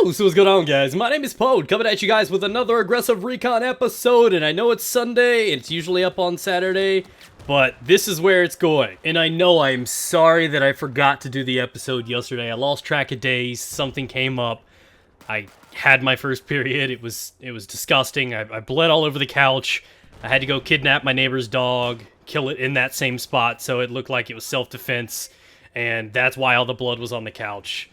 Yo, so what's going on, guys? My name is Pwd, coming at you guys with another aggressive Recon episode, and I know it's Sunday, and it's usually up on Saturday, but this is where it's going. And I know I'm sorry that I forgot to do the episode yesterday. I lost track of days, something came up. I had my first period, it was disgusting. I bled all over the couch. I had to go kidnap my neighbor's dog, kill it in that same spot, so it looked like it was self-defense, and that's why all the blood was on the couch.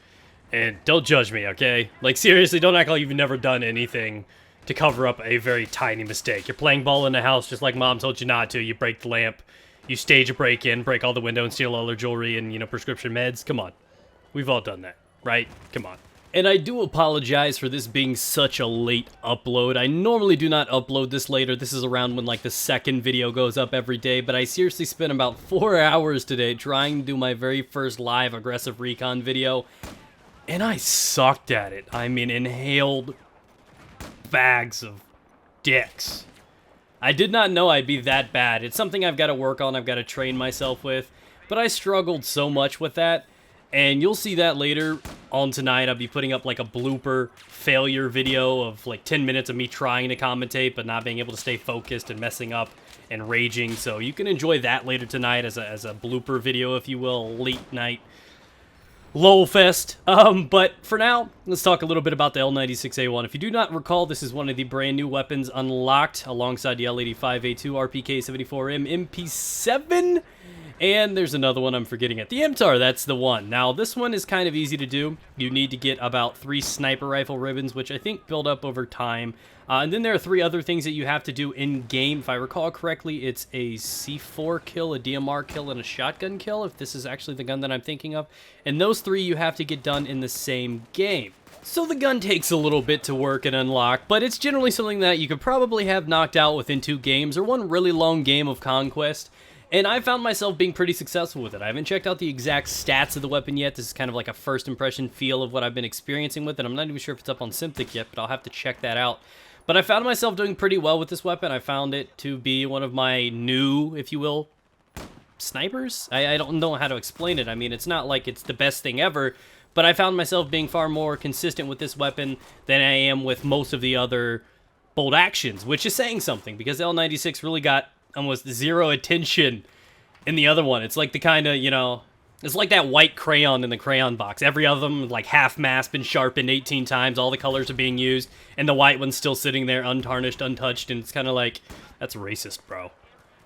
And don't judge me, okay? Like, seriously, don't act like you've never done anything to cover up a very tiny mistake. You're playing ball in the house just like mom told you not to. You break the lamp, you stage a break-in, break all the window and steal all their jewelry and, you know, prescription meds. Come on. We've all done that, right? Come on. And I do apologize for this being such a late upload. I normally do not upload this later. This is around when, like, the second video goes up every day. But I seriously spent about 4 hours today trying to do my very first live aggressive recon video. And I sucked at it. I mean, inhaled bags of dicks. I did not know I'd be that bad. It's something I've got to work on, I've got to train myself with. But I struggled so much with that. And you'll see that later on tonight. I'll be putting up like a blooper failure video of like 10 minutes of me trying to commentate, but not being able to stay focused and messing up and raging. So you can enjoy that later tonight as a blooper video, if you will, late night LOL fest. But for now, let's talk a little bit about the L96A1. If you do not recall, this is one of the brand new weapons unlocked alongside the L85A2, RPK74M, MP7, and there's another one I'm forgetting it. The MTAR, that's the one. Now, this one is kind of easy to do. You need to get about 3 sniper rifle ribbons, which I think build up over time. And then there are 3 other things that you have to do in-game. If I recall correctly, it's a C4 kill, a DMR kill, and a shotgun kill, if this is actually the gun that I'm thinking of. And those 3 you have to get done in the same game. So the gun takes a little bit to work and unlock, but it's generally something that you could probably have knocked out within 2 games, or 1 really long game of Conquest. And I found myself being pretty successful with it. I haven't checked out the exact stats of the weapon yet. This is kind of like a first impression feel of what I've been experiencing with it. I'm not even sure if it's up on Synthic yet, but I'll have to check that out. But I found myself doing pretty well with this weapon. I found it to be one of my new, if you will, snipers? I don't know how to explain it. I mean, it's not like it's the best thing ever, but I found myself being far more consistent with this weapon than I am with most of the other bolt actions, which is saying something, because L96 really got almost 0 attention in the other one. It's like the kind of, you know, it's like that white crayon in the crayon box. Every other them, like half-masked, been sharpened 18 times, all the colors are being used, and the white one's still sitting there untarnished, untouched, and it's kind of like, that's racist, bro.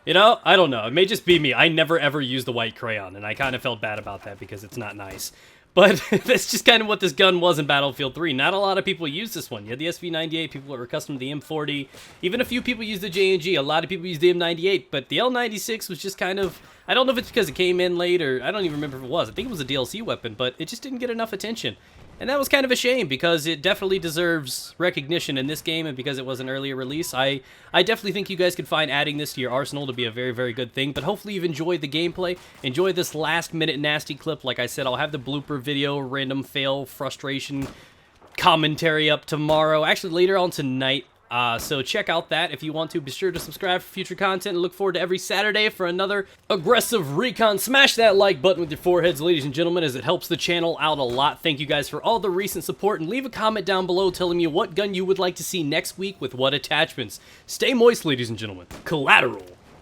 You know, I don't know. It may just be me. I never ever use the white crayon, and I kind of felt bad about that because it's not nice. But that's just kind of what this gun was in Battlefield 3. Not a lot of people use this one. You had the SV98, people that were accustomed to the M40. Even a few people use the J&G. A lot of people use the M98. But the L96 was just kind of, I don't know if it's because it came in late, or I don't even remember if it was. I think it was a DLC weapon, but it just didn't get enough attention. And that was kind of a shame, because it definitely deserves recognition in this game, and because it was an earlier release. I definitely think you guys could find adding this to your arsenal to be a very, very good thing. But hopefully you've enjoyed the gameplay. Enjoy this last-minute nasty clip. Like I said, I'll have the blooper video, random fail, frustration commentary up tomorrow. Actually, later on tonight. So check out that if you want to. Be sure to subscribe for future content, and look forward to every Saturday for another aggressive recon. Smash that like button with your foreheads, ladies and gentlemen, as it helps the channel out a lot. Thank you guys for all the recent support, and leave a comment down below telling me what gun you would like to see next week with what attachments. Stay moist, ladies and gentlemen. Collateral.